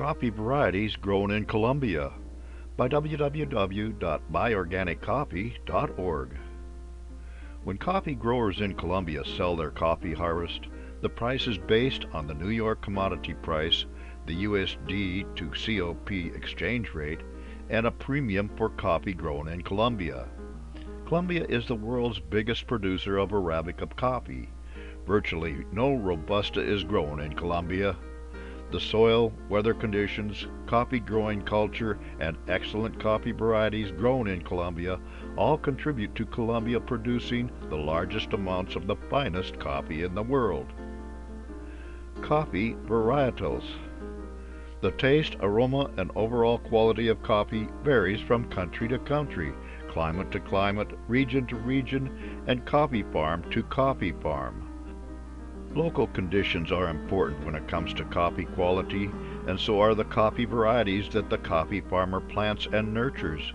Coffee Varieties Grown in Colombia by www.buyorganiccoffee.org. When coffee growers in Colombia sell their coffee harvest, the price is based on the New York commodity price, the USD to COP exchange rate, and a premium for coffee grown in Colombia. Colombia is the world's biggest producer of Arabica coffee. Virtually no Robusta is grown in Colombia. The soil, weather conditions, coffee growing culture, and excellent coffee varieties grown in Colombia all contribute to Colombia producing the largest amounts of the finest coffee in the world. Coffee Varietals. The taste, aroma, and overall quality of coffee varies from country to country, climate to climate, region to region, and coffee farm to coffee farm. Local conditions are important when it comes to coffee quality, and so are the coffee varieties that the coffee farmer plants and nurtures.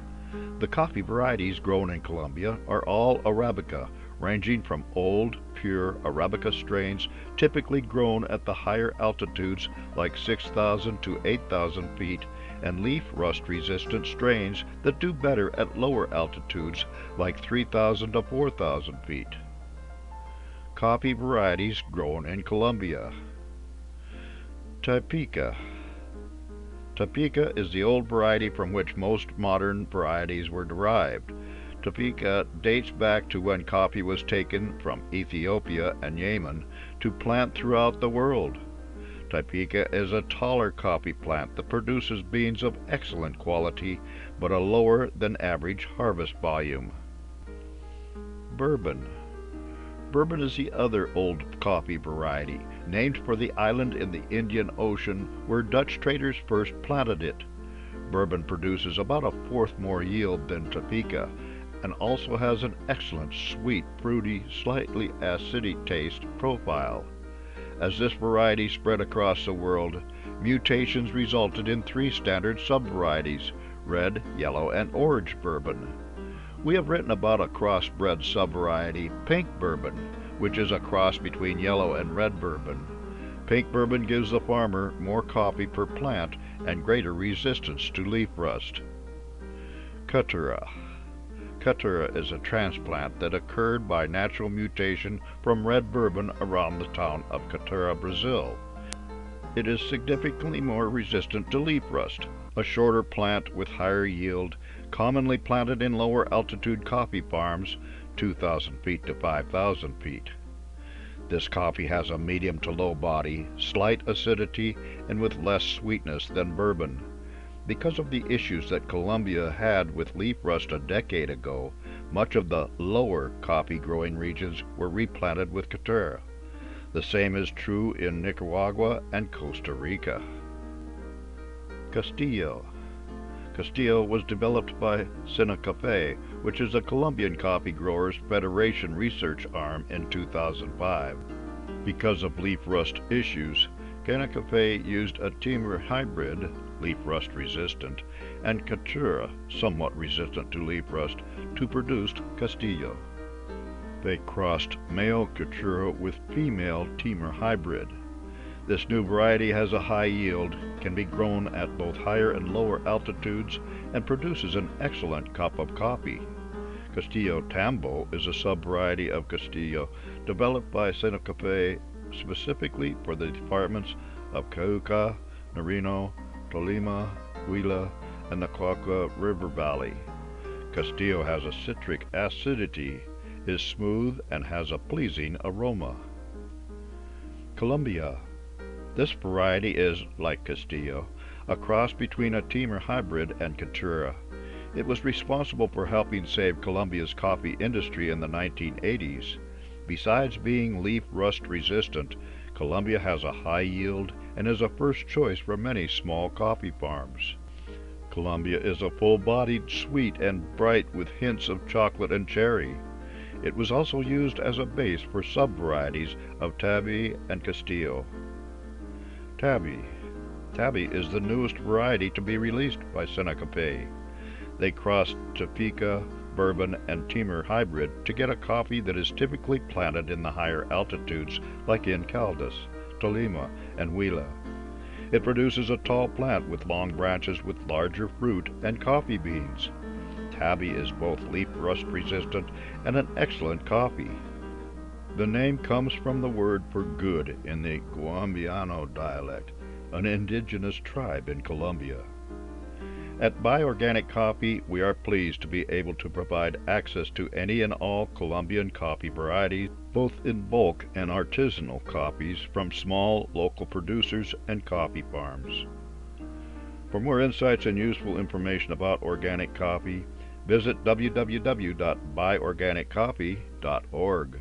The coffee varieties grown in Colombia are all Arabica, ranging from old, pure Arabica strains typically grown at the higher altitudes like 6,000 to 8,000 feet, and leaf rust resistant strains that do better at lower altitudes like 3,000 to 4,000 feet. Coffee varieties grown in Colombia. Typica. Typica is the old variety from which most modern varieties were derived. Typica dates back to when coffee was taken from Ethiopia and Yemen to plant throughout the world. Typica is a taller coffee plant that produces beans of excellent quality but a lower than average harvest volume. Bourbon. Bourbon is the other old coffee variety, named for the island in the Indian Ocean where Dutch traders first planted it. Bourbon produces about a fourth more yield than Typica, and also has an excellent sweet, fruity, slightly acidic taste profile. As this variety spread across the world, mutations resulted in 3 standard subvarieties: red, yellow, and orange bourbon. We have written about a crossbred subvariety, pink bourbon, which is a cross between yellow and red bourbon. Pink bourbon gives the farmer more coffee per plant and greater resistance to leaf rust. Caturra. Caturra is a transplant that occurred by natural mutation from red bourbon around the town of Caturra, Brazil. It is significantly more resistant to leaf rust, a shorter plant with higher yield, commonly planted in lower altitude coffee farms, 2,000 feet to 5,000 feet. This coffee has a medium to low body, slight acidity, and with less sweetness than bourbon. Because of the issues that Colombia had with leaf rust a decade ago, much of the lower coffee growing regions were replanted with Caturra. The same is true in Nicaragua and Costa Rica. Castillo. Castillo was developed by Sinacafe, which is a Colombian Coffee Growers Federation research arm, in 2005. Because of leaf rust issues, Sinacafe used a Timor hybrid, leaf rust resistant, and Caturra, somewhat resistant to leaf rust, to produce Castillo. They crossed male Caturra with female Timor hybrid. This new variety has a high yield, can be grown at both higher and lower altitudes, and produces an excellent cup of coffee. Castillo Tambo is a subvariety of Castillo developed by Sinacafe specifically for the departments of Cauca, Nariño, Tolima, Huila, and the Cauca River Valley. Castillo has a citric acidity, is smooth, and has a pleasing aroma. Colombia. This variety is, like Castillo, a cross between a Timor hybrid and Caturra. It was responsible for helping save Colombia's coffee industry in the 1980s. Besides being leaf rust resistant, Colombia has a high yield and is a first choice for many small coffee farms. Colombia is a full-bodied, sweet, and bright with hints of chocolate and cherry. It was also used as a base for subvarieties of Tabby and Castillo. Tabby. Tabby is the newest variety to be released by Sinacafe. They crossed Typica, Bourbon, and Timor hybrid to get a coffee that is typically planted in the higher altitudes like in Caldas, Tolima, and Huila. It produces a tall plant with long branches with larger fruit and coffee beans. Tabby is both leaf rust resistant and an excellent coffee. The name comes from the word for good in the Guambiano dialect, an indigenous tribe in Colombia. At Buy Organic Coffee, we are pleased to be able to provide access to any and all Colombian coffee varieties, both in bulk and artisanal coffees from small local producers and coffee farms. For more insights and useful information about organic coffee, visit www.buyorganiccoffee.org.